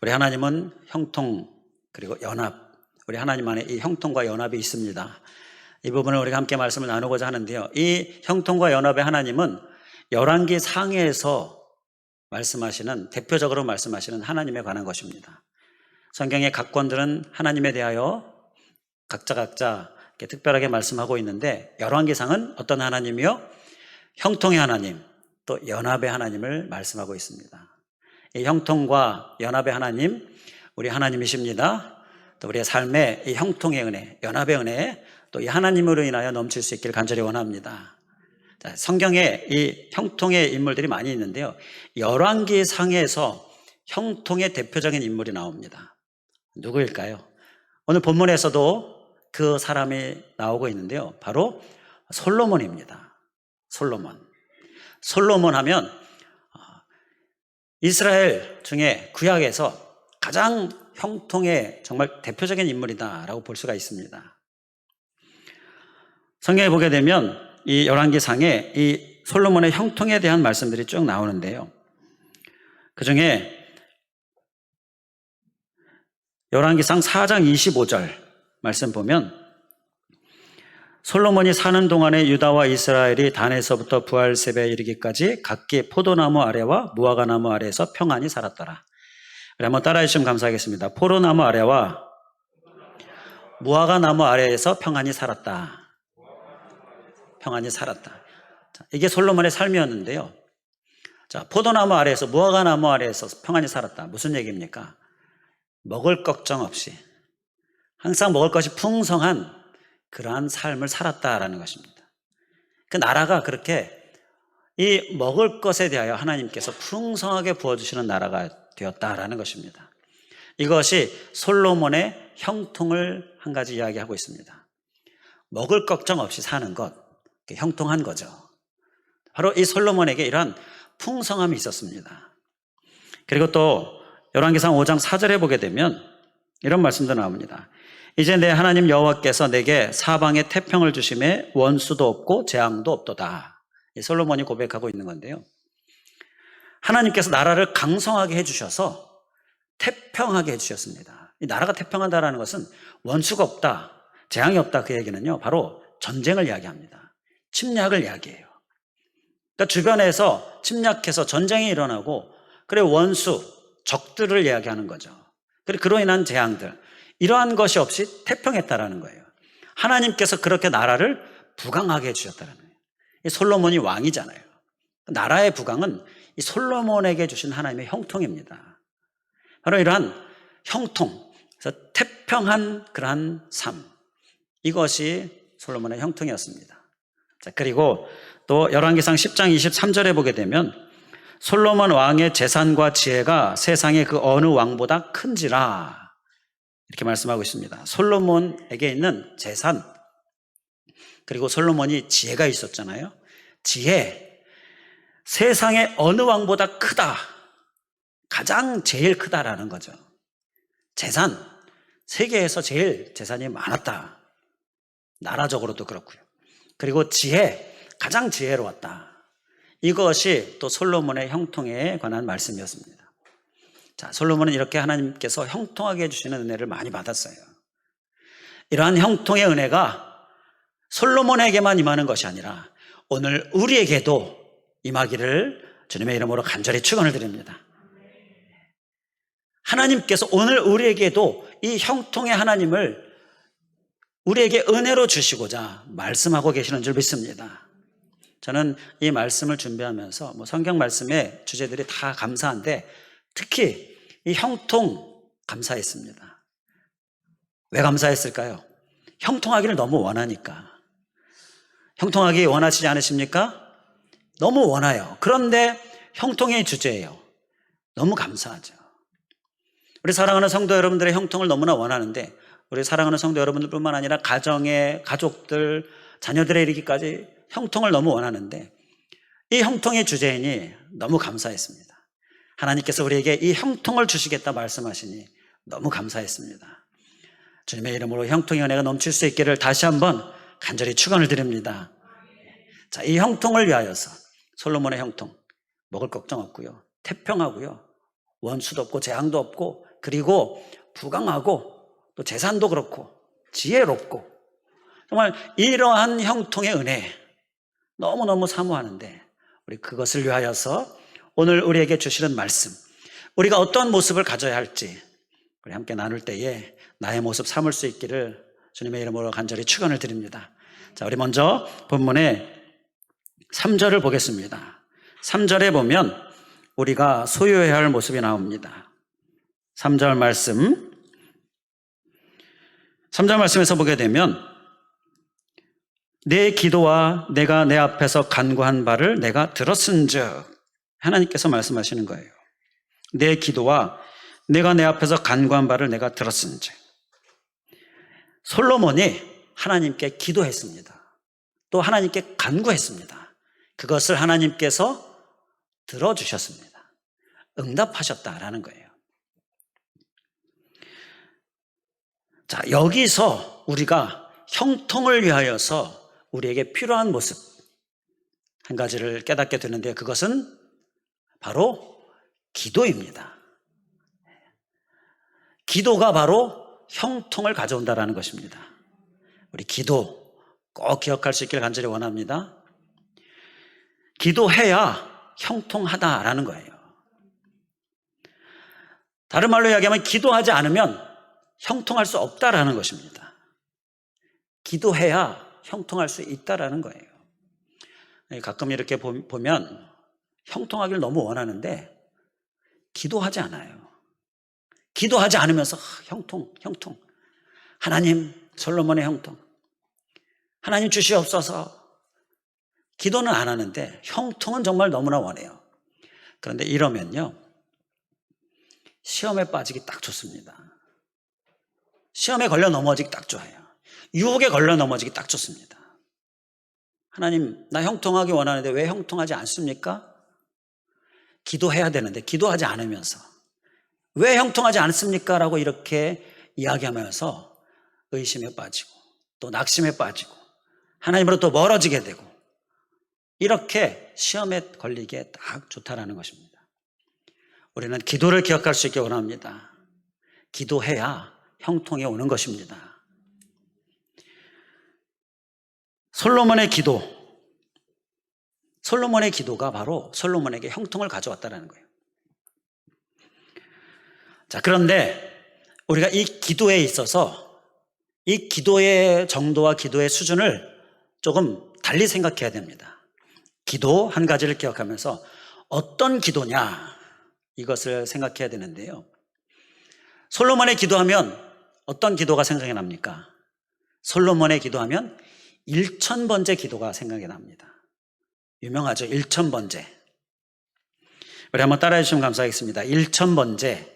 우리 하나님은 형통 그리고 연합, 우리 하나님 안에 이 형통과 연합이 있습니다. 이 부분을 우리가 함께 말씀을 나누고자 하는데요. 이 형통과 연합의 하나님은 열왕기 상해에서 말씀하시는, 대표적으로 말씀하시는 하나님에 관한 것입니다. 성경의 각 권들은 하나님에 대하여 각자 이렇게 특별하게 말씀하고 있는데, 열왕기상은 어떤 하나님이요? 형통의 하나님, 또 연합의 하나님을 말씀하고 있습니다. 이 형통과 연합의 하나님, 우리 하나님이십니다. 또 우리의 삶에 이 형통의 은혜, 연합의 은혜, 또 이 하나님으로 인하여 넘칠 수 있기를 간절히 원합니다. 자, 성경에 이 형통의 인물들이 많이 있는데요. 열왕기상에서 형통의 대표적인 인물이 나옵니다. 누구일까요? 오늘 본문에서도 그 사람이 나오고 있는데요. 바로 솔로몬입니다. 솔로몬 하면 이스라엘 중에 구약에서 가장 형통의 정말 대표적인 인물이다라고 볼 수가 있습니다. 성경에 보게 되면 이 열왕기상에 이 솔로몬의 형통에 대한 말씀들이 쭉 나오는데요. 그 중에 열왕기상 4장 25절 말씀 보면, 솔로몬이 사는 동안에 유다와 이스라엘이 단에서부터 부알세바에 이르기까지 각기 포도나무 아래와 무화과나무 아래에서 평안히 살았더라. 한번 따라해 주시면 감사하겠습니다. 포도나무 아래와 무화과나무 아래에서 평안히 살았다. 평안히 살았다. 자, 이게 솔로몬의 삶이었는데요. 자, 포도나무 아래에서, 무화과나무 아래에서 평안히 살았다. 무슨 얘기입니까? 먹을 걱정 없이 항상 먹을 것이 풍성한 그러한 삶을 살았다라는 것입니다. 그 나라가 그렇게 이 먹을 것에 대하여 하나님께서 풍성하게 부어주시는 나라가 되었다라는 것입니다. 이것이 솔로몬의 형통을 한 가지 이야기하고 있습니다. 먹을 걱정 없이 사는 것, 형통한 거죠. 바로 이 솔로몬에게 이러한 풍성함이 있었습니다. 그리고 또 열왕기상 5장 4절에 보게 되면 이런 말씀도 나옵니다. 이제 내 하나님 여호와께서 내게 사방에 태평을 주심에 원수도 없고 재앙도 없도다. 이 솔로몬이 고백하고 있는 건데요. 하나님께서 나라를 강성하게 해주셔서 태평하게 해주셨습니다. 이 나라가 태평하다는 것은 원수가 없다, 재앙이 없다, 그 얘기는요, 바로 전쟁을 이야기합니다. 침략을 이야기해요. 그러니까 주변에서 침략해서 전쟁이 일어나고, 그래 원수, 적들을 이야기하는 거죠. 그리고 그로 인한 재앙들, 이러한 것이 없이 태평했다라는 거예요. 하나님께서 그렇게 나라를 부강하게 해주셨다는 거예요. 이 솔로몬이 왕이잖아요. 나라의 부강은 이 솔로몬에게 주신 하나님의 형통입니다. 바로 이러한 형통, 그래서 태평한 그러한 삶, 이것이 솔로몬의 형통이었습니다. 자, 그리고 또 열왕기상 10장 23절에 보게 되면, 솔로몬 왕의 재산과 지혜가 세상의 그 어느 왕보다 큰지라, 이렇게 말씀하고 있습니다. 솔로몬에게 있는 재산, 그리고 솔로몬이 지혜가 있었잖아요. 지혜, 세상의 어느 왕보다 크다, 가장 제일 크다라는 거죠. 재산, 세계에서 제일 재산이 많았다, 나라적으로도 그렇고요. 그리고 지혜, 가장 지혜로웠다. 이것이 또 솔로몬의 형통에 관한 말씀이었습니다. 자, 솔로몬은 이렇게 하나님께서 형통하게 해주시는 은혜를 많이 받았어요. 이러한 형통의 은혜가 솔로몬에게만 임하는 것이 아니라 오늘 우리에게도 임하기를 주님의 이름으로 간절히 축원을 드립니다. 하나님께서 오늘 우리에게도 이 형통의 하나님을 우리에게 은혜로 주시고자 말씀하고 계시는 줄 믿습니다. 저는 이 말씀을 준비하면서 성경 말씀의 주제들이 다 감사한데, 특히 이 형통 감사했습니다. 왜 감사했을까요? 형통하기를 너무 원하니까. 형통하기 원하시지 않으십니까? 너무 원해요. 그런데 형통의 주제예요. 너무 감사하죠. 우리 사랑하는 성도 여러분들의 형통을 너무나 원하는데, 우리 사랑하는 성도 여러분들뿐만 아니라 가정의 가족들, 자녀들에 이르기까지 형통을 너무 원하는데, 이 형통의 주제이니 너무 감사했습니다. 하나님께서 우리에게 이 형통을 주시겠다 말씀하시니 너무 감사했습니다. 주님의 이름으로 형통의 은혜가 넘칠 수 있기를 다시 한번 간절히 축원을 드립니다. 자, 이 형통을 위하여서 솔로몬의 형통, 먹을 걱정 없고요, 태평하고요, 원수도 없고 재앙도 없고, 그리고 부강하고 또 재산도 그렇고 지혜롭고, 정말 이러한 형통의 은혜 너무너무 사모하는데, 우리 그것을 위하여서 오늘 우리에게 주시는 말씀, 우리가 어떤 모습을 가져야 할지 우리 함께 나눌 때에 나의 모습 삼을 수 있기를 주님의 이름으로 간절히 축원을 드립니다. 자, 우리 먼저 본문의 3절을 보겠습니다. 3절에 보면 우리가 소유해야 할 모습이 나옵니다. 3절 말씀에서 보게 되면, 내 기도와 내가 내 앞에서 간구한 바를 내가 들었은즉, 하나님께서 말씀하시는 거예요. 내 기도와 내가 내 앞에서 간구한 바를 내가 들었은즉. 솔로몬이 하나님께 기도했습니다. 또 하나님께 간구했습니다. 그것을 하나님께서 들어주셨습니다. 응답하셨다라는 거예요. 자, 여기서 우리가 형통을 위하여서 우리에게 필요한 모습 한 가지를 깨닫게 되는데, 그것은 바로 기도입니다. 기도가 바로 형통을 가져온다라는 것입니다. 우리 기도 꼭 기억할 수 있기를 간절히 원합니다. 기도해야 형통하다라는 거예요. 다른 말로 이야기하면 기도하지 않으면 형통할 수 없다라는 것입니다. 기도해야 형통할 수 있다라는 거예요. 가끔 이렇게 보면 형통하기를 너무 원하는데 기도하지 않아요. 기도하지 않으면서 형통. 하나님, 솔로몬의 형통. 하나님 주시옵소서. 기도는 안 하는데 형통은 정말 너무나 원해요. 그런데 이러면요, 시험에 빠지기 딱 좋습니다. 시험에 걸려 넘어지기 딱 좋아요. 유혹에 걸려 넘어지기 딱 좋습니다. 하나님, 나 형통하기 원하는데 왜 형통하지 않습니까? 기도해야 되는데 기도하지 않으면서 왜 형통하지 않습니까? 라고 이렇게 이야기하면서 의심에 빠지고 또 낙심에 빠지고 하나님으로부터 멀어지게 되고, 이렇게 시험에 걸리기에 딱 좋다라는 것입니다. 우리는 기도를 기억할 수 있게 원합니다. 기도해야 형통이 오는 것입니다. 솔로몬의 기도가 바로 솔로몬에게 형통을 가져왔다는 거예요. 자, 그런데 우리가 이 기도에 있어서 이 기도의 정도와 기도의 수준을 조금 달리 생각해야 됩니다. 기도 한 가지를 기억하면서 어떤 기도냐, 이것을 생각해야 되는데요. 솔로몬의 기도하면 어떤 기도가 생각이 납니까? 솔로몬의 기도하면 1000번째 기도가 생각이 납니다. 유명하죠? 1000번째. 우리 한번 따라해 주시면 감사하겠습니다. 1000번째.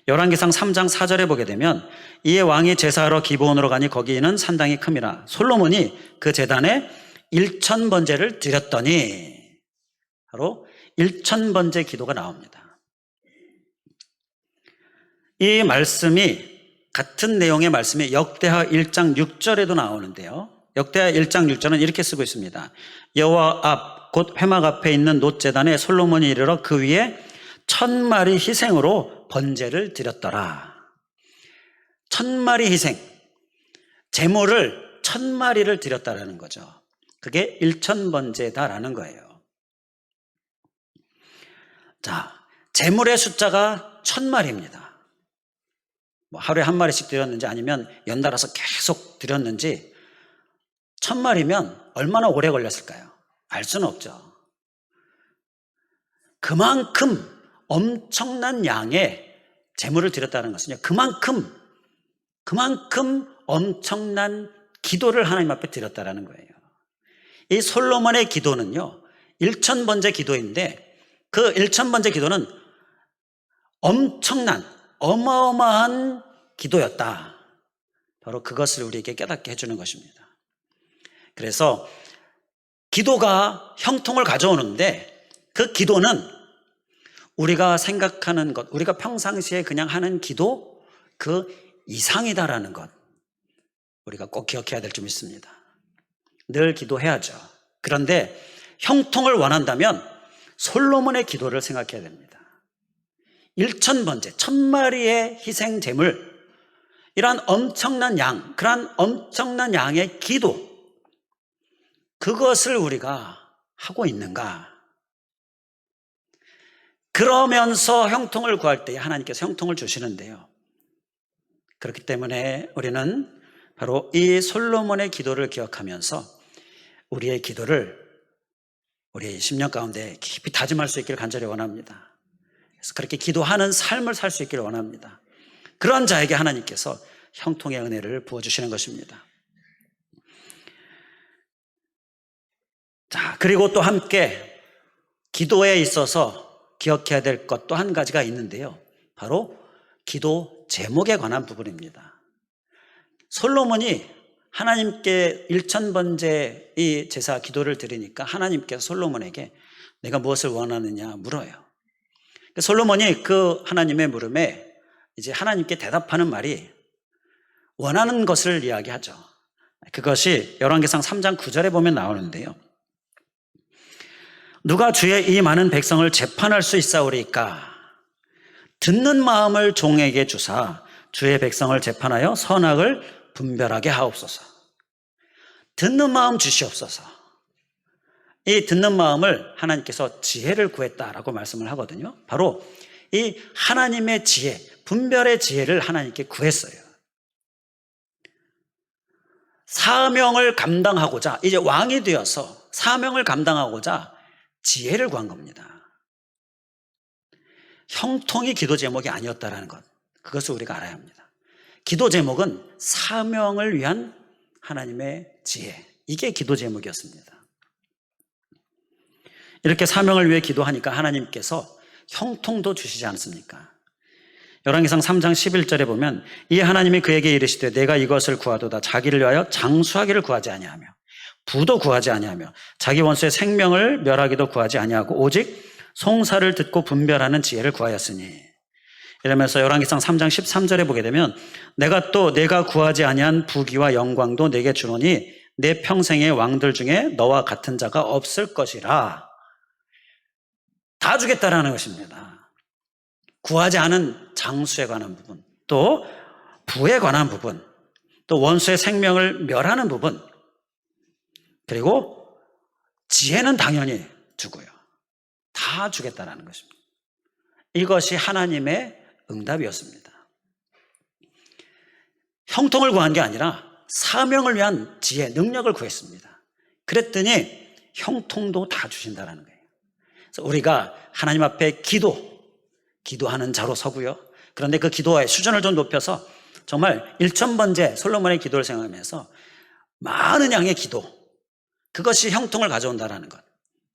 열왕기상 3장 4절에 보게 되면, 이에 왕이 제사하러 기브온으로 가니 거기는 산당이 큼이라. 솔로몬이 그 제단에 1000번째를 드렸더니, 바로 1000번째 기도가 나옵니다. 이 말씀이, 같은 내용의 말씀이 역대하 1장 6절에도 나오는데요. 역대하 1장 6절은 이렇게 쓰고 있습니다. 여호와 앞 곧 회막 앞에 있는 놋제단에 솔로몬이 이르러 그 위에 1000마리 희생으로 번제를 드렸더라. 1000마리 희생, 제물을 1000마리를 드렸다라는 거죠. 그게 1000번제다라는 거예요. 자, 제물의 숫자가 1000마리입니다. 하루에 한 마리씩 드렸는지 아니면 연달아서 계속 드렸는지, 1000마리면 얼마나 오래 걸렸을까요? 알 수는 없죠. 그만큼 엄청난 양의 제물을 드렸다는 것은요, 그만큼 엄청난 기도를 하나님 앞에 드렸다는 거예요. 이 솔로몬의 기도는요, 1000번째 기도인데, 그 1000번째 기도는 엄청난, 어마어마한 기도였다. 바로 그것을 우리에게 깨닫게 해주는 것입니다. 그래서 기도가 형통을 가져오는데, 그 기도는 우리가 생각하는 것, 우리가 평상시에 그냥 하는 기도 그 이상이다라는 것, 우리가 꼭 기억해야 될 점 있습니다. 늘 기도해야죠. 그런데 형통을 원한다면 솔로몬의 기도를 생각해야 됩니다. 1,000번째, 1,000마리의 희생 제물, 이러한 엄청난 양, 그러한 엄청난 양의 기도, 그것을 우리가 하고 있는가? 그러면서 형통을 구할 때 하나님께서 형통을 주시는데요. 그렇기 때문에 우리는 바로 이 솔로몬의 기도를 기억하면서 우리의 기도를 우리의 10년 가운데 깊이 다짐할 수 있기를 간절히 원합니다. 그래서 그렇게 기도하는 삶을 살 수 있기를 원합니다. 그런 자에게 하나님께서 형통의 은혜를 부어주시는 것입니다. 자, 그리고 또 함께 기도에 있어서 기억해야 될 것 또 한 가지가 있는데요. 바로 기도 제목에 관한 부분입니다. 솔로몬이 하나님께 1,000번째 이 제사 기도를 드리니까 하나님께서 솔로몬에게 내가 무엇을 원하느냐 물어요. 솔로몬이 그 하나님의 물음에 이제 하나님께 대답하는 말이 원하는 것을 이야기하죠. 그것이 열왕기상 3장 9절에 보면 나오는데요. 누가 주의 이 많은 백성을 재판할 수 있사오리까? 듣는 마음을 종에게 주사 주의 백성을 재판하여 선악을 분별하게 하옵소서. 듣는 마음 주시옵소서. 이 듣는 마음을 하나님께서 지혜를 구했다라고 말씀을 하거든요. 바로 이 하나님의 지혜, 분별의 지혜를 하나님께 구했어요. 사명을 감당하고자, 이제 왕이 되어서 사명을 감당하고자 지혜를 구한 겁니다. 형통이 기도 제목이 아니었다라는 것, 그것을 우리가 알아야 합니다. 기도 제목은 사명을 위한 하나님의 지혜, 이게 기도 제목이었습니다. 이렇게 사명을 위해 기도하니까 하나님께서 형통도 주시지 않습니까? 열왕기상 3장 11절에 보면 이 하나님이 그에게 이르시되 내가 이것을 구하도다 자기를 위하여 장수하기를 구하지 아니하며 부도 구하지 아니하며 자기 원수의 생명을 멸하기도 구하지 아니하고 오직 송사를 듣고 분별하는 지혜를 구하였으니, 이러면서 열왕기상 3장 13절에 보게 되면 내가 구하지 아니한 부귀와 영광도 내게 주노니 내 평생의 왕들 중에 너와 같은 자가 없을 것이라. 다 주겠다라는 것입니다. 구하지 않은 장수에 관한 부분, 또 부에 관한 부분, 또 원수의 생명을 멸하는 부분, 그리고 지혜는 당연히 주고요. 다 주겠다라는 것입니다. 이것이 하나님의 응답이었습니다. 형통을 구한 게 아니라 사명을 위한 지혜, 능력을 구했습니다. 그랬더니 형통도 다 주신다라는 거예요. 그래서 우리가 하나님 앞에 기도하는 자로 서고요. 그런데 그 기도의 수준을 좀 높여서 정말 1,000번째 솔로몬의 기도를 생각하면서 많은 양의 기도, 그것이 형통을 가져온다라는 것,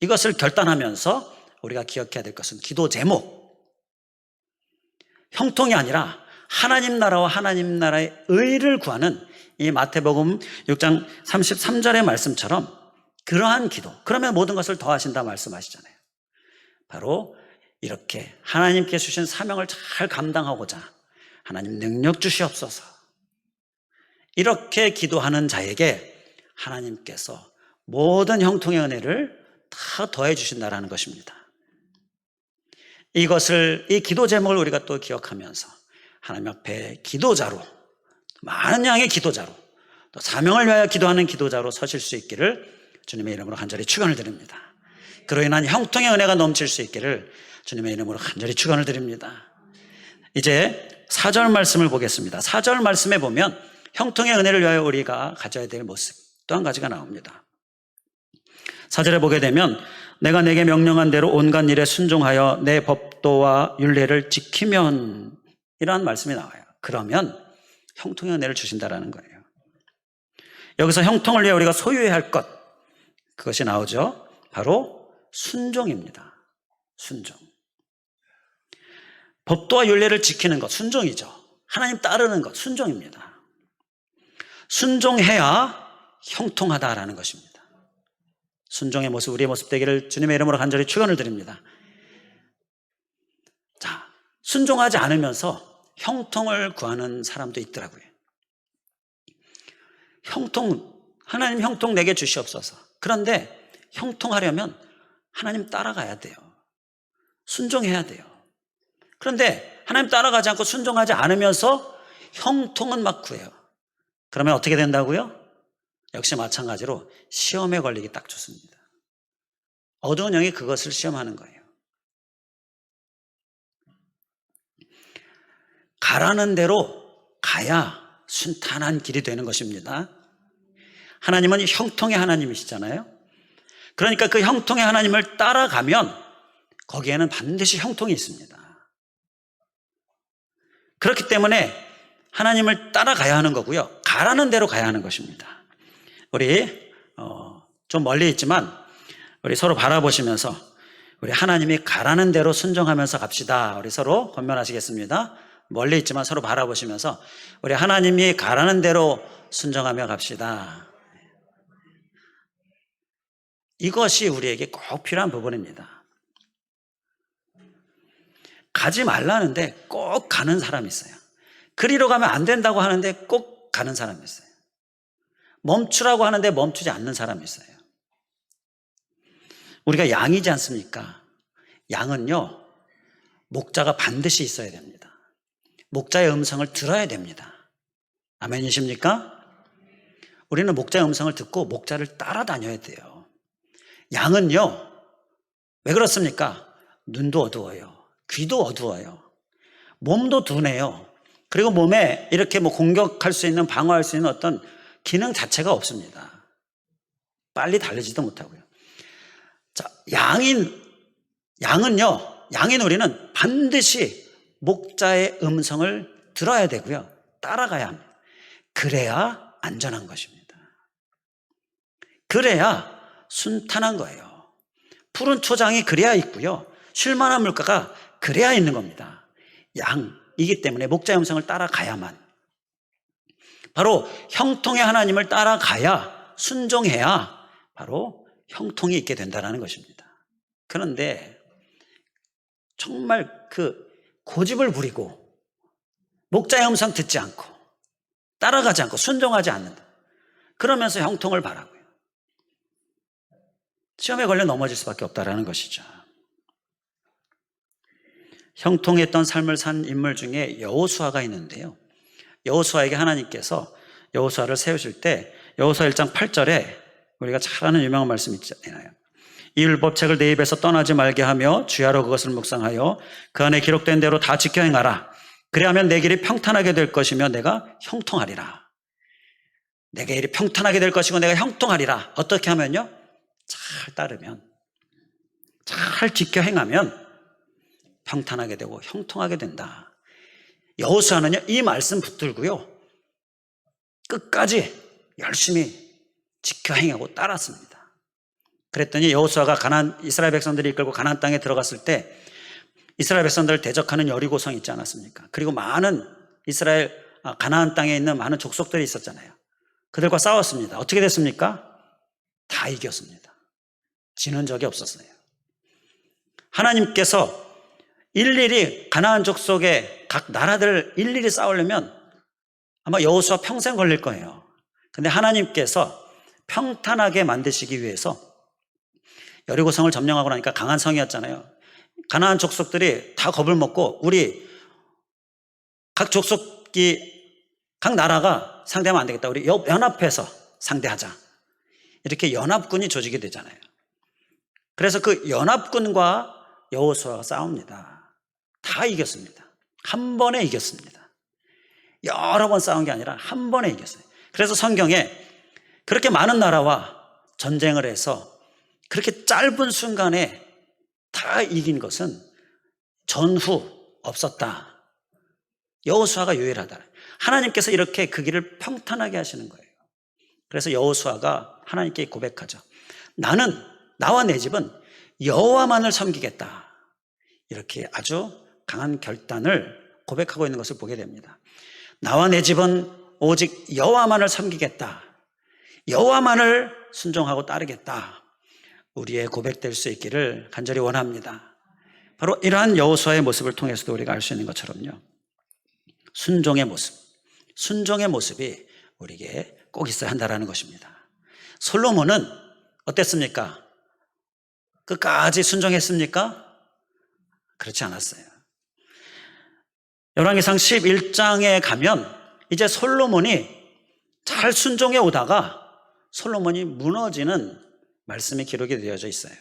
이것을 결단하면서 우리가 기억해야 될 것은 기도 제목, 형통이 아니라 하나님 나라와 하나님 나라의 의를 구하는 이 마태복음 6장 33절의 말씀처럼 그러한 기도, 그러면 모든 것을 더하신다 말씀하시잖아요. 바로 이렇게 하나님께 주신 사명을 잘 감당하고자 하나님 능력 주시옵소서, 이렇게 기도하는 자에게 하나님께서 모든 형통의 은혜를 다 더해 주신다라는 것입니다. 이 기도 제목을 우리가 또 기억하면서 하나님 앞에 기도자로, 많은 양의 기도자로, 또 사명을 위하여 기도하는 기도자로 서실 수 있기를 주님의 이름으로 간절히 축원을 드립니다. 그로 인한 형통의 은혜가 넘칠 수 있기를 주님의 이름으로 간절히 축원을 드립니다. 이제 4절 말씀을 보겠습니다. 4절 말씀에 보면 형통의 은혜를 위하여 우리가 가져야 될 모습 또 한 가지가 나옵니다. 4절에 보게 되면 내가 내게 명령한 대로 온갖 일에 순종하여 내 법도와 율례를 지키면, 이러한 말씀이 나와요. 그러면 형통의 은혜를 주신다라는 거예요. 여기서 형통을 위해 우리가 소유해야 할 것, 그것이 나오죠. 바로 순종입니다. 순종. 법도와 율례를 지키는 것, 순종이죠. 하나님 따르는 것, 순종입니다. 순종해야 형통하다라는 것입니다. 순종의 모습, 우리의 모습 되기를 주님의 이름으로 간절히 축원을 드립니다. 자, 순종하지 않으면서 형통을 구하는 사람도 있더라고요. 하나님 형통 내게 주시옵소서. 그런데 형통하려면 하나님 따라가야 돼요. 순종해야 돼요. 그런데 하나님 따라가지 않고 순종하지 않으면서 형통은 막 구해요. 그러면 어떻게 된다고요? 역시 마찬가지로 시험에 걸리기 딱 좋습니다. 어두운 영이 그것을 시험하는 거예요. 가라는 대로 가야 순탄한 길이 되는 것입니다. 하나님은 형통의 하나님이시잖아요. 그러니까 그 형통의 하나님을 따라가면 거기에는 반드시 형통이 있습니다. 그렇기 때문에 하나님을 따라가야 하는 거고요. 가라는 대로 가야 하는 것입니다. 우리 좀 멀리 있지만 우리 서로 바라보시면서 우리 하나님이 가라는 대로 순종하면서 갑시다. 우리 서로 권면하시겠습니다. 멀리 있지만 서로 바라보시면서 우리 하나님이 가라는 대로 순종하며 갑시다. 이것이 우리에게 꼭 필요한 부분입니다. 가지 말라는데 꼭 가는 사람이 있어요. 그리로 가면 안 된다고 하는데 꼭 가는 사람이 있어요. 멈추라고 하는데 멈추지 않는 사람이 있어요. 우리가 양이지 않습니까? 양은요, 목자가 반드시 있어야 됩니다. 목자의 음성을 들어야 됩니다. 아멘이십니까? 우리는 목자의 음성을 듣고 목자를 따라다녀야 돼요. 양은요, 왜 그렇습니까? 눈도 어두워요. 귀도 어두워요. 몸도 둔해요. 그리고 몸에 이렇게 공격할 수 있는, 방어할 수 있는 어떤 기능 자체가 없습니다. 빨리 달리지도 못하고요. 자, 양인 우리는 반드시 목자의 음성을 들어야 되고요. 따라가야 합니다. 그래야 안전한 것입니다. 그래야 순탄한 거예요. 푸른 초장이 그래야 있고요. 쉴만한 물가가 그래야 있는 겁니다. 양이기 때문에 목자의 음성을 따라가야만, 바로 형통의 하나님을 따라가야, 순종해야 바로 형통이 있게 된다는 것입니다. 그런데 정말 고집을 부리고 목자의 음성 듣지 않고 따라가지 않고 순종하지 않는다. 그러면서 형통을 바라고요. 시험에 걸려 넘어질 수밖에 없다는 것이죠. 형통했던 삶을 산 인물 중에 여호수아가 있는데요. 여호수아에게 하나님께서 여호수아를 세우실 때 여호수아 1장 8절에 우리가 잘 아는 유명한 말씀이 있잖아요. 이 율법책을 내 입에서 떠나지 말게 하며 주야로 그것을 묵상하여 그 안에 기록된 대로 다 지켜 행하라. 그리하면 내 길이 평탄하게 될 것이며 내가 형통하리라. 내게 일이 평탄하게 될 것이고 내가 형통하리라. 어떻게 하면요? 잘 따르면, 잘 지켜 행하면 평탄하게 되고 형통하게 된다. 여호수아는요, 이 말씀 붙들고요, 끝까지 열심히 지켜 행하고 따랐습니다. 그랬더니 여호수아가 이스라엘 백성들이 이끌고 가나안 땅에 들어갔을 때 이스라엘 백성들을 대적하는 여리고성 있지 않았습니까? 그리고 많은 가나안 땅에 있는 많은 족속들이 있었잖아요. 그들과 싸웠습니다. 어떻게 됐습니까? 다 이겼습니다. 지는 적이 없었어요. 하나님께서 일일이 가나안 족속의 각 나라들을 일일이 싸우려면 아마 여호수아 평생 걸릴 거예요. 근데 하나님께서 평탄하게 만드시기 위해서 여리고성을 점령하고 나니까 강한 성이었잖아요. 가나안 족속들이 다 겁을 먹고 우리 각 족속이, 각 나라가 상대하면 안 되겠다. 우리 연합해서 상대하자. 이렇게 연합군이 조직이 되잖아요. 그래서 그 연합군과 여호수아가 싸웁니다. 다 이겼습니다. 한 번에 이겼습니다. 여러 번 싸운 게 아니라 한 번에 이겼어요. 그래서 성경에 그렇게 많은 나라와 전쟁을 해서 그렇게 짧은 순간에 다 이긴 것은 전후 없었다. 여호수아가 유일하다. 하나님께서 이렇게 그 길을 평탄하게 하시는 거예요. 그래서 여호수아가 하나님께 고백하죠. 나와 내 집은 여호와만을 섬기겠다. 이렇게 아주 강한 결단을 고백하고 있는 것을 보게 됩니다. 나와 내 집은 오직 여호와만을 섬기겠다. 여호와만을 순종하고 따르겠다. 우리의 고백될 수 있기를 간절히 원합니다. 바로 이러한 여호수아의 모습을 통해서도 우리가 알 수 있는 것처럼요, 순종의 모습이 우리에게 꼭 있어야 한다는 것입니다. 솔로몬은 어땠습니까? 끝까지 순종했습니까? 그렇지 않았어요. 열왕기상 11장에 가면 이제 솔로몬이 잘 순종해 오다가 솔로몬이 무너지는 말씀이 기록이 되어져 있어요.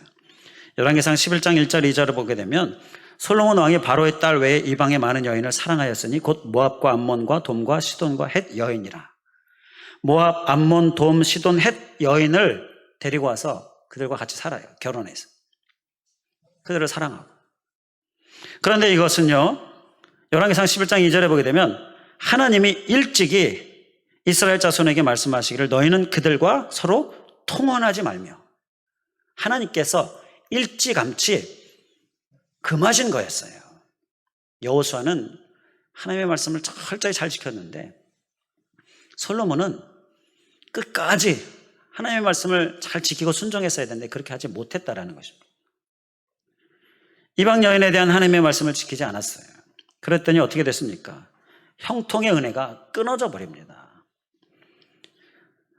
열왕기상 11장 1절 2절을 보게 되면 솔로몬 왕이 바로의 딸 외에 이방의 많은 여인을 사랑하였으니 곧 모압과 암몬과 돔과 시돈과 헷 여인이라. 모압, 암몬, 돔, 시돈, 헷 여인을 데리고 와서 그들과 같이 살아요. 결혼해서. 그들을 사랑하고. 그런데 이것은요, 열왕기상 11장 2절에 보게 되면 하나님이 일찍이 이스라엘 자손에게 말씀하시기를 너희는 그들과 서로 통혼하지 말며, 하나님께서 일찌감치 금하신 거였어요. 여호수아는 하나님의 말씀을 철저히 잘 지켰는데 솔로몬은 끝까지 하나님의 말씀을 잘 지키고 순종했어야 되는데 그렇게 하지 못했다라는 것입니다. 이방 여인에 대한 하나님의 말씀을 지키지 않았어요. 그랬더니 어떻게 됐습니까? 형통의 은혜가 끊어져 버립니다.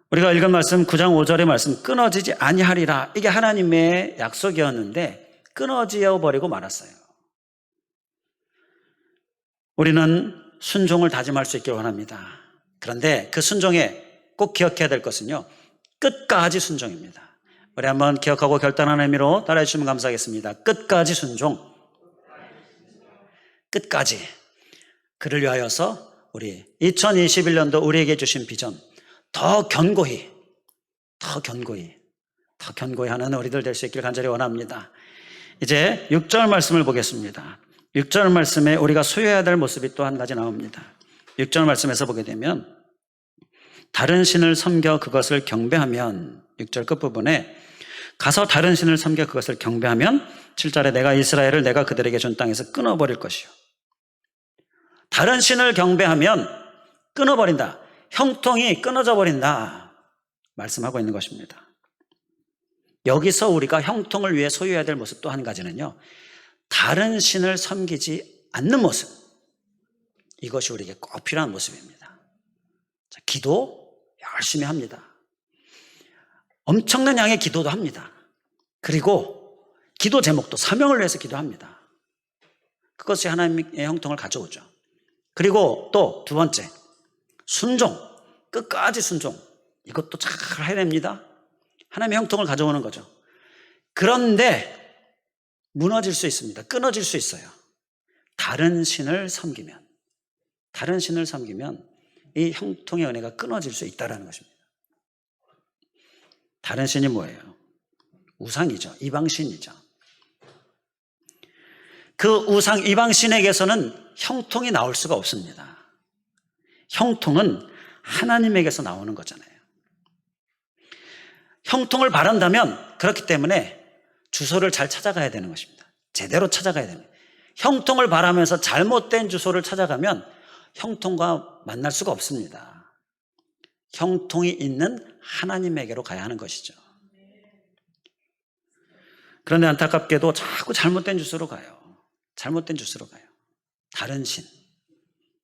우리가 읽은 말씀 9장 5절의 말씀, 끊어지지 아니하리라, 이게 하나님의 약속이었는데 끊어져 버리고 말았어요. 우리는 순종을 다짐할 수 있기를 원합니다. 그런데 그 순종에 꼭 기억해야 될 것은요, 끝까지 순종입니다. 우리 한번 기억하고 결단하는 의미로 따라해 주시면 감사하겠습니다. 끝까지 순종. 끝까지. 그를 위하여서 우리 2021년도 우리에게 주신 비전, 더 견고히 하는 우리들 될 수 있기를 간절히 원합니다. 이제 6절 말씀을 보겠습니다. 6절 말씀에 우리가 수여해야 될 모습이 또 한 가지 나옵니다. 6절 말씀에서 보게 되면 다른 신을 섬겨 그것을 경배하면, 6절 끝부분에 가서 다른 신을 섬겨 그것을 경배하면 7절에 내가 이스라엘을 내가 그들에게 준 땅에서 끊어버릴 것이요. 다른 신을 경배하면 끊어버린다. 형통이 끊어져 버린다. 말씀하고 있는 것입니다. 여기서 우리가 형통을 위해 소유해야 될 모습 또 한 가지는요, 다른 신을 섬기지 않는 모습. 이것이 우리에게 꼭 필요한 모습입니다. 자, 기도 열심히 합니다. 엄청난 양의 기도도 합니다. 그리고 기도 제목도 사명을 위해서 기도합니다. 그것이 하나님의 형통을 가져오죠. 그리고 또 두 번째, 순종, 끝까지 순종. 이것도 잘 해야 됩니다. 하나님의 형통을 가져오는 거죠. 그런데 무너질 수 있습니다. 끊어질 수 있어요. 다른 신을 섬기면 이 형통의 은혜가 끊어질 수 있다는 것입니다. 다른 신이 뭐예요? 우상이죠. 이방신이죠. 그 우상 이방신에게서는 형통이 나올 수가 없습니다. 형통은 하나님에게서 나오는 거잖아요. 형통을 바란다면 그렇기 때문에 주소를 잘 찾아가야 되는 것입니다. 제대로 찾아가야 됩니다. 형통을 바라면서 잘못된 주소를 찾아가면 형통과 만날 수가 없습니다. 형통이 있는 하나님에게로 가야 하는 것이죠. 그런데 안타깝게도 자꾸 잘못된 주소로 가요.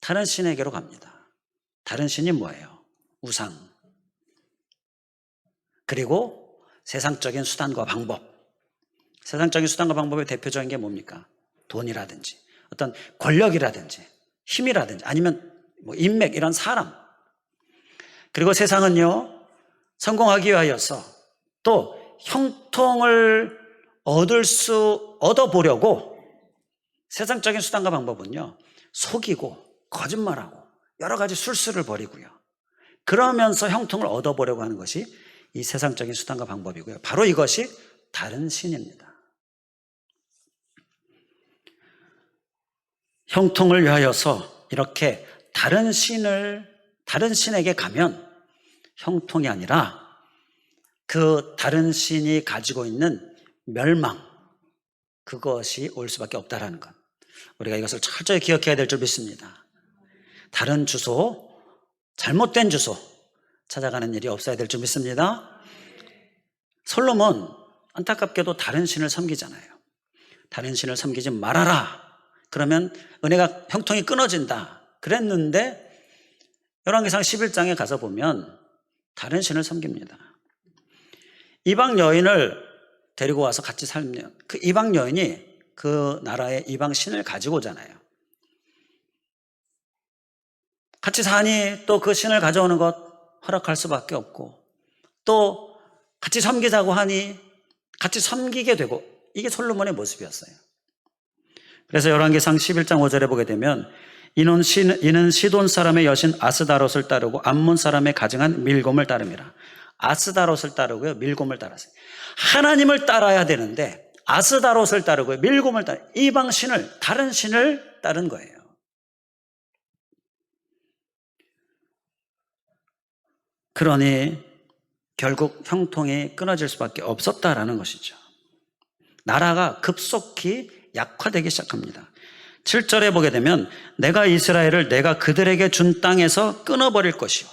다른 신에게로 갑니다. 다른 신이 뭐예요? 우상. 그리고 세상적인 수단과 방법. 세상적인 수단과 방법의 대표적인 게 뭡니까? 돈이라든지 어떤 권력이라든지 힘이라든지 아니면 뭐 인맥, 이런 사람. 그리고 세상은요, 성공하기 위하여서 또 형통을 얻어보려고 세상적인 수단과 방법은요, 속이고 거짓말하고 여러 가지 술수를 벌이고요, 그러면서 형통을 얻어보려고 하는 것이 이 세상적인 수단과 방법이고요. 바로 이것이 다른 신입니다. 형통을 위하여서 이렇게 다른 신에게 가면 형통이 아니라 그 다른 신이 가지고 있는 멸망, 그것이 올 수밖에 없다라는 것. 우리가 이것을 철저히 기억해야 될 줄 믿습니다. 다른 주소, 잘못된 주소 찾아가는 일이 없어야 될 줄 믿습니다. 솔로몬 안타깝게도 다른 신을 섬기잖아요. 다른 신을 섬기지 말아라. 그러면 은혜가, 형통이 끊어진다 그랬는데 열왕기상 11장에 가서 보면 다른 신을 섬깁니다. 이방 여인을 데리고 와서 같이 살면 그 이방 여인이 그 나라의 이방 신을 가지고 오잖아요. 같이 사니 또 그 신을 가져오는 것 허락할 수밖에 없고, 또 같이 섬기자고 하니 같이 섬기게 되고, 이게 솔로몬의 모습이었어요. 그래서 열왕기상 11장 5절에 보게 되면 이는 시돈 사람의 여신 아스다롯을 따르고 암몬 사람의 가증한 밀곰을 따름이라. 아스다롯을 따르고요, 밀곰을 따랐어요. 하나님을 따라야 되는데 아스다롯을 따르고요, 밀곰을 따르고, 이방 신을, 다른 신을 따른 거예요. 그러니 결국 형통이 끊어질 수밖에 없었다라는 것이죠. 나라가 급속히 약화되기 시작합니다. 7절에 보게 되면 내가 이스라엘을 내가 그들에게 준 땅에서 끊어버릴 것이요.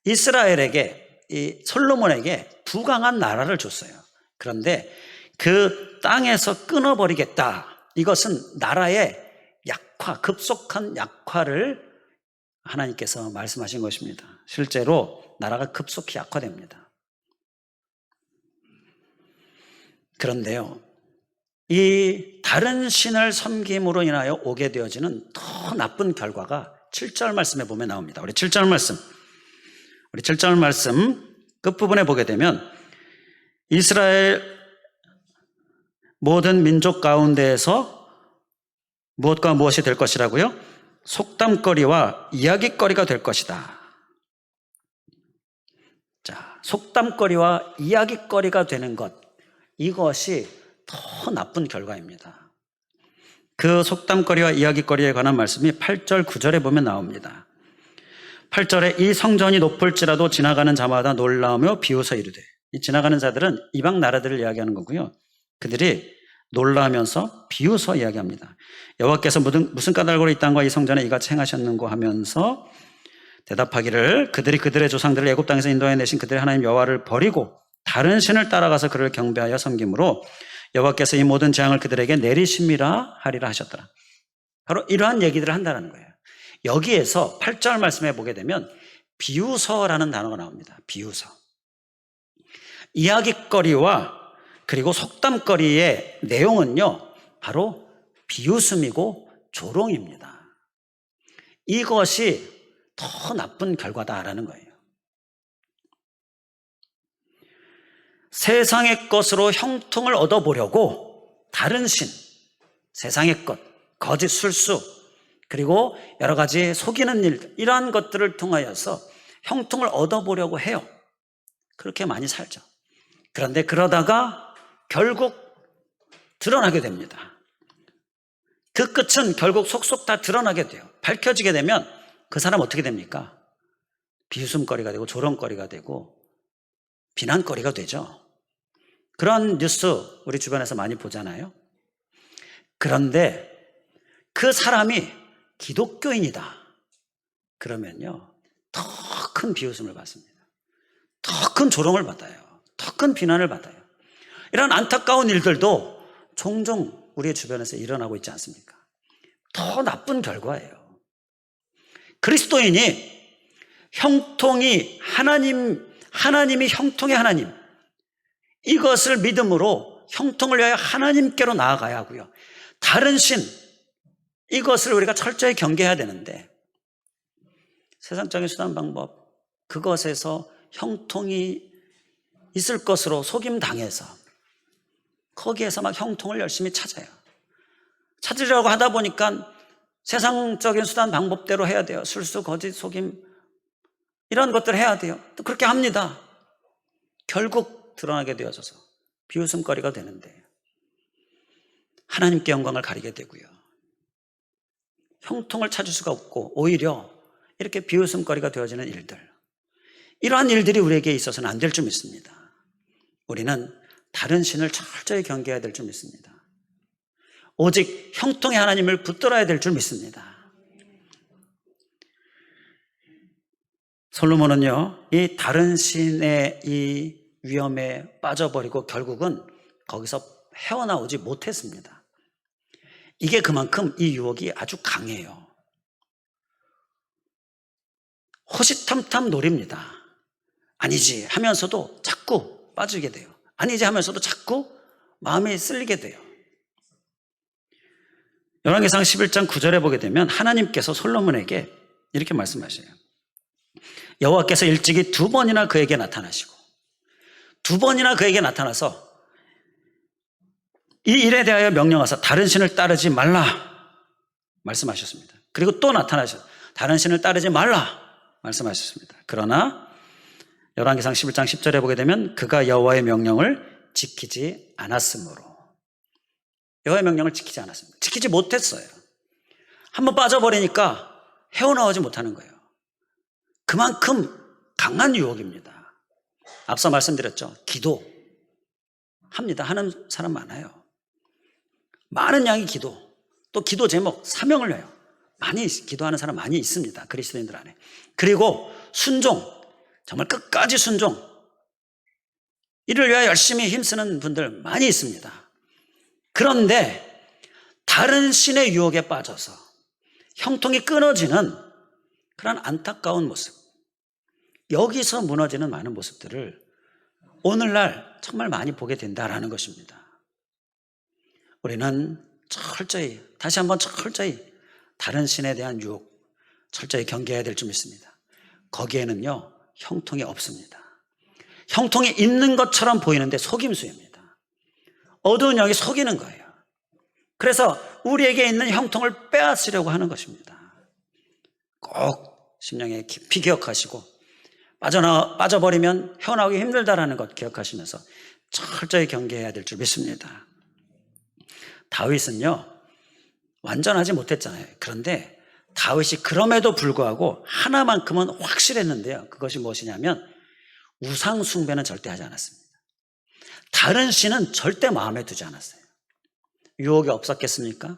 이스라엘에게, 이 솔로몬에게 부강한 나라를 줬어요. 그런데 그 땅에서 끊어버리겠다. 이것은 나라의 약화, 급속한 약화를 하나님께서 말씀하신 것입니다. 실제로 나라가 급속히 약화됩니다. 그런데요, 이 다른 신을 섬김으로 인하여 오게 되어지는 더 나쁜 결과가 7절 말씀에 보면 나옵니다. 우리 7절 말씀 끝부분에 보게 되면 이스라엘 모든 민족 가운데에서 무엇과 무엇이 될 것이라고요? 속담거리와 이야기거리가 될 것이다. 자, 속담거리와 이야기거리가 되는 것, 이것이 더 나쁜 결과입니다. 그 속담거리와 이야기거리에 관한 말씀이 8절 9절에 보면 나옵니다. 8절에 이 성전이 높을지라도 지나가는 자마다 놀라우며 비웃어 이르되, 이 지나가는 자들은 이방 나라들을 이야기하는 거고요, 그들이 놀라면서 비웃어 이야기합니다. 여호와께서 무슨 까닭으로 이 땅과 이 성전에 이같이 행하셨는고 하면서 대답하기를, 그들이 그들의 조상들을 애굽 땅에서 인도해 내신 그들의 하나님 여호와를 버리고 다른 신을 따라가서 그를 경배하여 섬김으로 여호와께서 이 모든 재앙을 그들에게 내리심이라 하리라 하셨더라. 바로 이러한 얘기들을 한다는 거예요. 여기에서 8절 말씀에 보게 되면 비웃어라는 단어가 나옵니다. 비웃어. 이야기거리와 그리고 속담거리의 내용은요, 바로 비웃음이고 조롱입니다. 이것이 더 나쁜 결과다라는 거예요. 세상의 것으로 형통을 얻어보려고 다른 신, 세상의 것, 거짓 술수, 그리고 여러 가지 속이는 일, 이러한 것들을 통하여서 형통을 얻어보려고 해요. 그렇게 많이 살죠. 그런데 그러다가 결국 드러나게 됩니다. 그 끝은 결국 속속 다 드러나게 돼요. 밝혀지게 되면 그 사람 어떻게 됩니까? 비웃음거리가 되고 조롱거리가 되고 비난거리가 되죠. 그런 뉴스 우리 주변에서 많이 보잖아요. 그런데 그 사람이 기독교인이다 그러면요, 더 큰 비웃음을 받습니다. 더 큰 조롱을 받아요. 더 큰 비난을 받아요. 이런 안타까운 일들도 종종 우리 주변에서 일어나고 있지 않습니까? 더 나쁜 결과예요. 그리스도인이 형통이 하나님이 형통의 하나님, 이것을 믿음으로 형통을 위하여 하나님께로 나아가야 하고요, 다른 신, 이것을 우리가 철저히 경계해야 되는데 세상적인 수단 방법, 그것에서 형통이 있을 것으로 속임당해서 거기에서 막 형통을 열심히 찾아요. 찾으려고 하다 보니까 세상적인 수단 방법대로 해야 돼요. 술수, 거짓, 속임, 이런 것들을 해야 돼요. 또 그렇게 합니다. 결국 드러나게 되어져서 비웃음거리가 되는데 하나님께 영광을 가리게 되고요, 형통을 찾을 수가 없고 오히려 이렇게 비웃음거리가 되어지는 일들, 이러한 일들이 우리에게 있어서는 안 될 줄 믿습니다. 우리는 다른 신을 철저히 경계해야 될 줄 믿습니다. 오직 형통의 하나님을 붙들어야 될 줄 믿습니다. 솔로몬은요, 이 다른 신의 이 위험에 빠져버리고 결국은 거기서 헤어나오지 못했습니다. 이게 그만큼 이 유혹이 아주 강해요. 호시탐탐 노립니다. 아니지 하면서도 자꾸 빠지게 돼요. 아니지 하면서도 자꾸 마음이 쓸리게 돼요. 열왕기상 11장 9절에 보게 되면 하나님께서 솔로몬에게 이렇게 말씀하셔요. 여호와께서 일찍이 2번이나 그에게 나타나시고 2번이나 그에게 나타나서 이 일에 대하여 명령하사 다른 신을 따르지 말라 말씀하셨습니다. 그리고 또 나타나셔서 다른 신을 따르지 말라 말씀하셨습니다. 그러나 열왕기상 11장 10절에 보게 되면 그가 여호와의 명령을 지키지 않았으므로, 여호와의 명령을 지키지 않았습니다. 지키지 못했어요. 한번 빠져버리니까 헤어나오지 못하는 거예요. 그만큼 강한 유혹입니다. 앞서 말씀드렸죠. 기도합니다. 하는 사람 많아요. 많은 양의 기도, 또 기도 제목, 사명을 해요. 많이 기도하는 사람 많이 있습니다. 그리스도인들 안에. 그리고 순종, 정말 끝까지 순종, 이를 위하여 열심히 힘쓰는 분들 많이 있습니다. 그런데 다른 신의 유혹에 빠져서 형통이 끊어지는 그런 안타까운 모습, 여기서 무너지는 많은 모습들을 오늘날 정말 많이 보게 된다라는 것입니다. 우리는 철저히, 다시 한번 철저히 다른 신에 대한 유혹 철저히 경계해야 될 줄 믿습니다. 거기에는요 형통이 없습니다. 형통이 있는 것처럼 보이는데 속임수입니다. 어두운 영이 속이는 거예요. 그래서 우리에게 있는 형통을 빼앗으려고 하는 것입니다. 꼭 심령에 깊이 기억하시고 빠져버리면 헤어나오기 힘들다라는 것 기억하시면서 철저히 경계해야 될 줄 믿습니다. 다윗은요 완전하지 못했잖아요. 그런데 다윗이 그럼에도 불구하고 하나만큼은 확실했는데요. 그것이 무엇이냐면 우상 숭배는 절대 하지 않았습니다. 다른 신은 절대 마음에 두지 않았어요. 유혹이 없었겠습니까?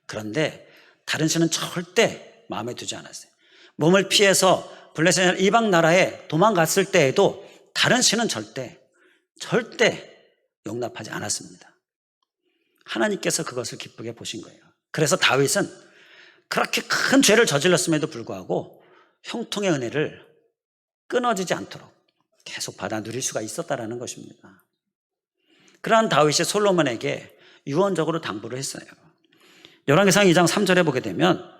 그런데 다른 신은 절대 마음에 두지 않았어요. 몸을 피해서 블레셋 이방 나라에 도망갔을 때에도 다른 신은 절대 용납하지 않았습니다. 하나님께서 그것을 기쁘게 보신 거예요. 그래서 다윗은 그렇게 큰 죄를 저질렀음에도 불구하고 형통의 은혜를 끊어지지 않도록 계속 받아 누릴 수가 있었다라는 것입니다. 그러한 다윗이 솔로몬에게 유언적으로 당부를 했어요. 열왕기상 2장 3절에 보게 되면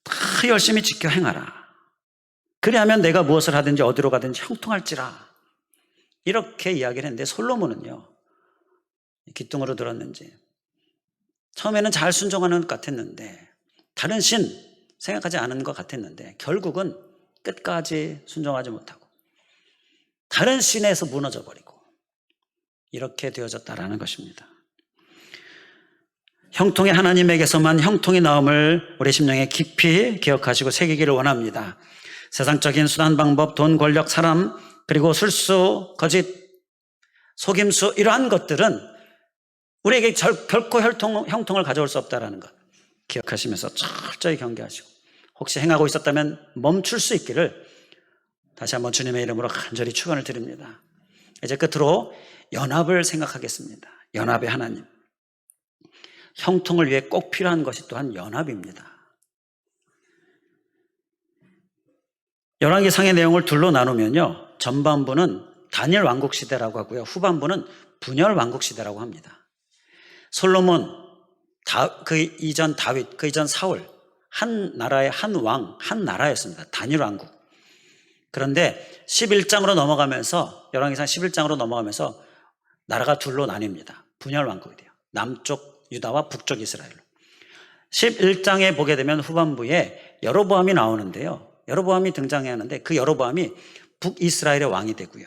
다 열심히 지켜 행하라. 그리하면 내가 무엇을 하든지 어디로 가든지 형통할지라. 이렇게 이야기를 했는데 솔로몬은요 기뚱으로 들었는지 처음에는 잘 순종하는 것 같았는데 다른 신 생각하지 않은 것 같았는데 결국은 끝까지 순종하지 못하고 다른 신에서 무너져 버리고 이렇게 되어졌다라는 것입니다. 형통의 하나님에게서만 형통이 나옴을 우리 심령에 깊이 기억하시고 새기기를 원합니다. 세상적인 수단, 방법, 돈, 권력, 사람, 그리고 술수, 거짓, 속임수 이러한 것들은 우리에게 결코 형통을 가져올 수 없다는 것 기억하시면서 철저히 경계하시고 혹시 행하고 있었다면 멈출 수 있기를 다시 한번 주님의 이름으로 간절히 축원을 드립니다. 이제 끝으로 연합을 생각하겠습니다. 연합의 하나님. 형통을 위해 꼭 필요한 것이 또한 연합입니다. 열왕기상의 내용을 둘로 나누면요 전반부는 다니엘 왕국 시대라고 하고요 후반부는 분열 왕국 시대라고 합니다. 솔로몬, 그 이전 다윗, 그 이전 사울, 한 나라의 한 왕, 한 나라였습니다. 다니엘 왕국. 그런데 11장으로 넘어가면서 열왕기상 11장으로 넘어가면서 나라가 둘로 나뉩니다. 분열 왕국이 돼요. 남쪽 유다와 북쪽 이스라엘로. 11장에 보게 되면 후반부에 여로보암이 나오는데요. 여로보암이 등장해야 하는데 그 여로보암이 북이스라엘의 왕이 되고요.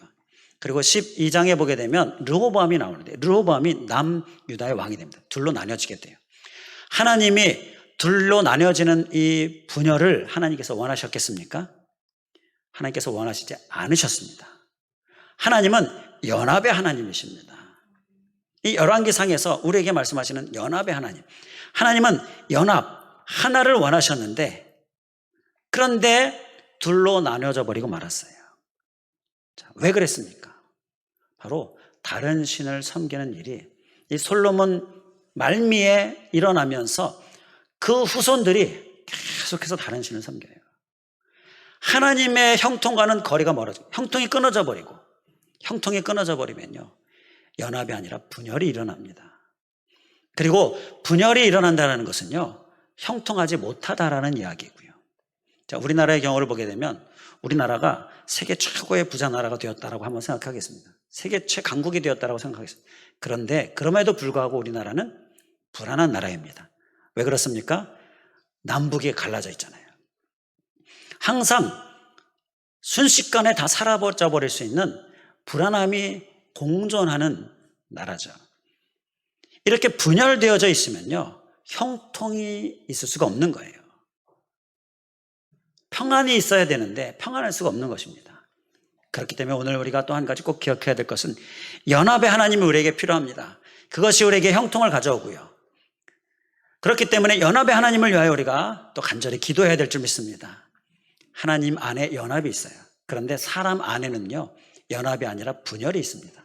그리고 12장에 보게 되면 르호보암이 나오는데 르호보암이 남유다의 왕이 됩니다. 둘로 나뉘어지게 돼요. 하나님이 둘로 나뉘어지는 이 분열을 하나님께서 원하셨겠습니까? 하나님께서 원하시지 않으셨습니다. 하나님은 연합의 하나님이십니다. 이 열왕기상에서 우리에게 말씀하시는 연합의 하나님. 하나님은 연합, 하나를 원하셨는데 그런데 둘로 나뉘어져 버리고 말았어요. 자, 왜 그랬습니까? 바로 다른 신을 섬기는 일이 이 솔로몬 말미에 일어나면서 그 후손들이 계속해서 다른 신을 섬겨요. 하나님의 형통과는 거리가 멀어지고 형통이 끊어져 버리면요 연합이 아니라 분열이 일어납니다. 그리고 분열이 일어난다는 것은요 형통하지 못하다라는 이야기고요. 자, 우리나라의 경우를 보게 되면 우리나라가 세계 최고의 부자 나라가 되었다라고 한번 생각하겠습니다. 세계 최강국이 되었다라고 생각하겠습니다. 그런데 그럼에도 불구하고 우리나라는 불안한 나라입니다. 왜 그렇습니까? 남북이 갈라져 있잖아요. 항상 순식간에 다 사라져 버릴 수 있는 불안함이 공존하는 나라죠. 이렇게 분열되어져 있으면요, 형통이 있을 수가 없는 거예요. 평안이 있어야 되는데 평안할 수가 없는 것입니다. 그렇기 때문에 오늘 우리가 또 한 가지 꼭 기억해야 될 것은 연합의 하나님이 우리에게 필요합니다. 그것이 우리에게 형통을 가져오고요. 그렇기 때문에 연합의 하나님을 위하여 우리가 또 간절히 기도해야 될 줄 믿습니다. 하나님 안에 연합이 있어요. 그런데 사람 안에는요, 연합이 아니라 분열이 있습니다.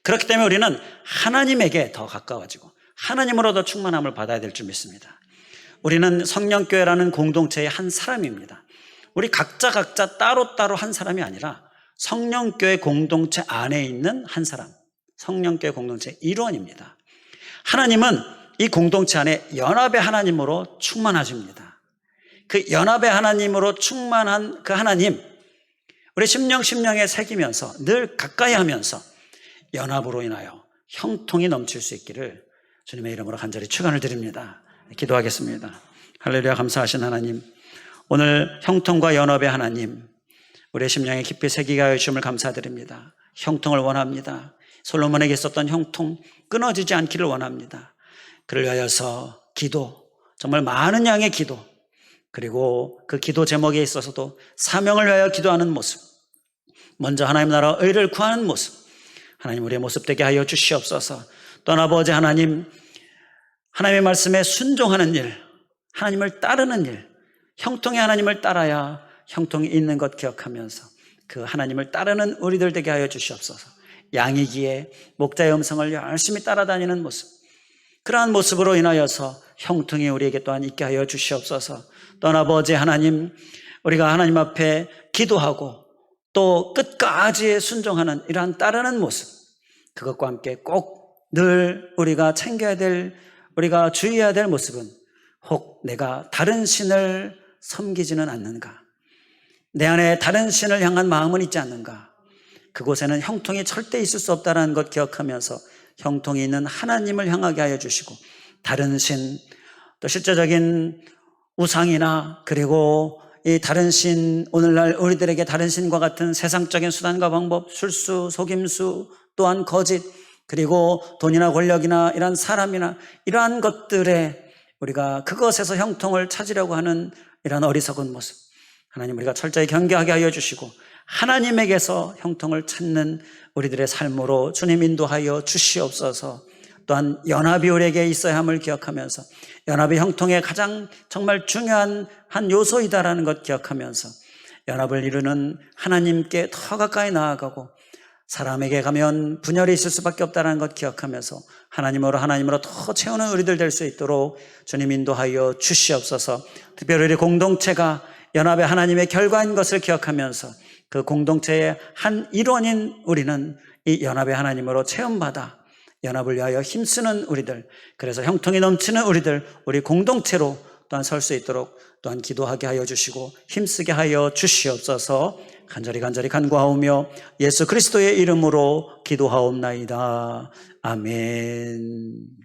그렇기 때문에 우리는 하나님에게 더 가까워지고 하나님으로 더 충만함을 받아야 될 줄 믿습니다. 우리는 성령교회라는 공동체의 한 사람입니다. 우리 각자 따로따로 한 사람이 아니라 성령교회 공동체 안에 있는 한 사람, 성령교회 공동체의 일원입니다. 하나님은 이 공동체 안에 연합의 하나님으로 충만하십니다. 그 연합의 하나님으로 충만한 그 하나님, 우리 심령에 새기면서 늘 가까이 하면서 연합으로 인하여 형통이 넘칠 수 있기를 주님의 이름으로 간절히 축원을 드립니다. 기도하겠습니다. 할렐루야. 감사하신 하나님, 오늘 형통과 연합의 하나님, 우리의 심령에 깊이 새기게 하여 주심을 감사드립니다. 형통을 원합니다. 솔로몬에게 있었던 형통 끊어지지 않기를 원합니다. 그를 위하여서 기도, 정말 많은 양의 기도, 그리고 그 기도 제목에 있어서도 사명을 위하여 기도하는 모습, 먼저 하나님 나라 의를 구하는 모습, 하나님 우리의 모습 되게 하여 주시옵소서. 또 아버지 하나님, 하나님의 말씀에 순종하는 일, 하나님을 따르는 일, 형통의 하나님을 따라야 형통이 있는 것 기억하면서 그 하나님을 따르는 우리들 되게 하여 주시옵소서. 양이기에 목자의 음성을 열심히 따라다니는 모습, 그러한 모습으로 인하여서 형통이 우리에게 또한 있게 하여 주시옵소서. 또 아버지 하나님, 우리가 하나님 앞에 기도하고 또 끝까지 순종하는 이러한 따르는 모습, 그것과 함께 꼭 늘 우리가 챙겨야 될, 우리가 주의해야 될 모습은 혹 내가 다른 신을 섬기지는 않는가, 내 안에 다른 신을 향한 마음은 있지 않는가, 그곳에는 형통이 절대 있을 수 없다는 것 기억하면서 형통이 있는 하나님을 향하게 하여 주시고, 다른 신, 또 실제적인 우상이나 그리고 이 다른 신, 오늘날 우리들에게 다른 신과 같은 세상적인 수단과 방법, 술수, 속임수, 또한 거짓, 그리고 돈이나 권력이나 이러한 사람이나 이러한 것들에 우리가 그것에서 형통을 찾으려고 하는 이러한 어리석은 모습, 하나님 우리가 철저히 경계하게 하여 주시고 하나님에게서 형통을 찾는 우리들의 삶으로 주님 인도하여 주시옵소서. 또한 연합이 우리에게 있어야 함을 기억하면서 연합이 형통의 가장 정말 중요한 한 요소이다라는 것 기억하면서 연합을 이루는 하나님께 더 가까이 나아가고, 사람에게 가면 분열이 있을 수밖에 없다는 것 기억하면서 하나님으로 더 채우는 우리들 될 수 있도록 주님 인도하여 주시옵소서. 특별히 우리 공동체가 연합의 하나님의 결과인 것을 기억하면서 그 공동체의 한 일원인 우리는 이 연합의 하나님으로 체험받아 연합을 위하여 힘쓰는 우리들, 그래서 형통이 넘치는 우리들, 우리 공동체로 또한 설 수 있도록 또한 기도하게 하여 주시고 힘쓰게 하여 주시옵소서. 간절히 간구하오며 예수 그리스도의 이름으로 기도하옵나이다. 아멘.